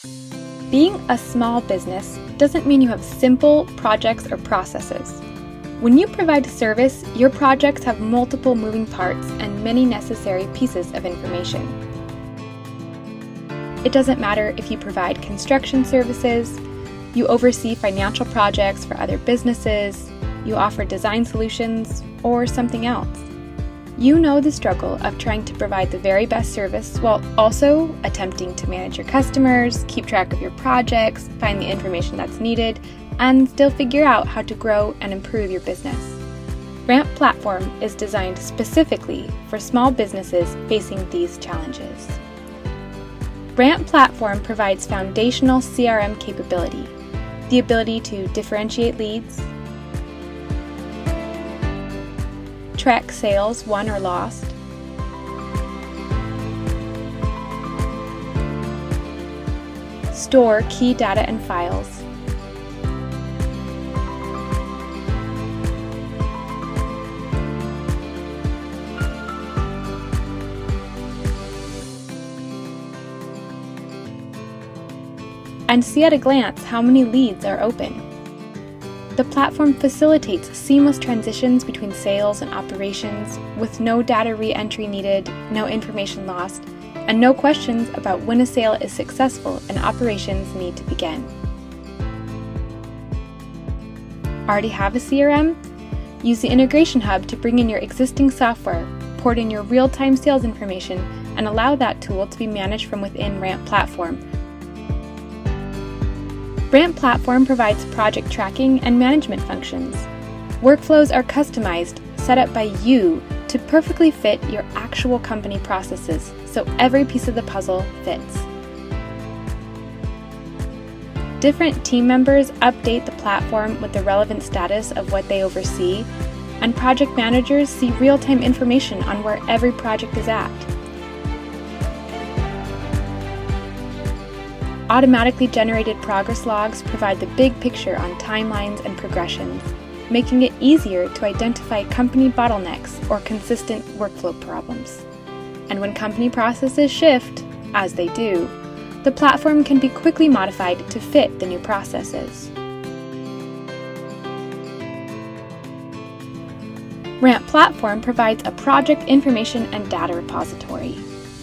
Being a small business doesn't mean you have simple projects or processes. When you provide a service, your projects have multiple moving parts and many necessary pieces of information. It doesn't matter if you provide construction services, you oversee financial projects for other businesses, you offer design solutions, or something else. You know the struggle of trying to provide the very best service while also attempting to manage your customers, keep track of your projects, find the information that's needed, and still figure out how to grow and improve your business. Ramp Platform is designed specifically for small businesses facing these challenges. Ramp Platform provides foundational CRM capability, the ability to differentiate leads, track sales won or lost, store key data and files, and see at a glance how many leads are open. The platform facilitates seamless transitions between sales and operations with no data re-entry needed, no information lost, and no questions about when a sale is successful and operations need to begin. Already have a CRM? Use the Integration Hub to bring in your existing software, port in your real-time sales information, and allow that tool to be managed from within Ramp Platform. Ramp Platform provides project tracking and management functions. Workflows are customized, set up by you to perfectly fit your actual company processes, so every piece of the puzzle fits. Different team members update the platform with the relevant status of what they oversee, and project managers see real-time information on where every project is at. Automatically generated progress logs provide the big picture on timelines and progressions, making it easier to identify company bottlenecks or consistent workflow problems. And when company processes shift, as they do, the platform can be quickly modified to fit the new processes. Ramp Platform provides a project information and data repository.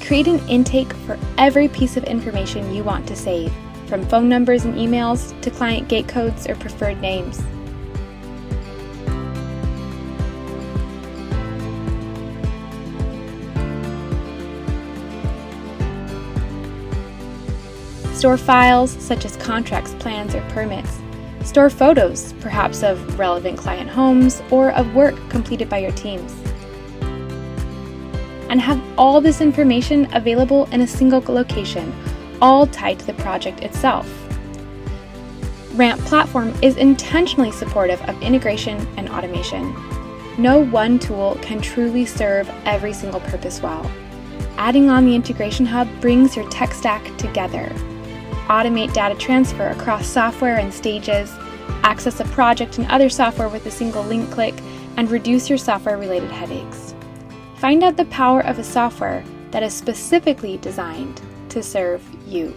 Create an intake for every piece of information you want to save, from phone numbers and emails to client gate codes or preferred names. Store files such as contracts, plans, or permits. Store photos, perhaps of relevant client homes or of work completed by your teams. And have all this information available in a single location, all tied to the project itself. Ramp Platform is intentionally supportive of integration and automation. No one tool can truly serve every single purpose well. Adding on the Integration Hub brings your tech stack together. Automate data transfer across software and stages, access a project and other software with a single link click, and reduce your software-related headaches. Find out the power of a software that is specifically designed to serve you.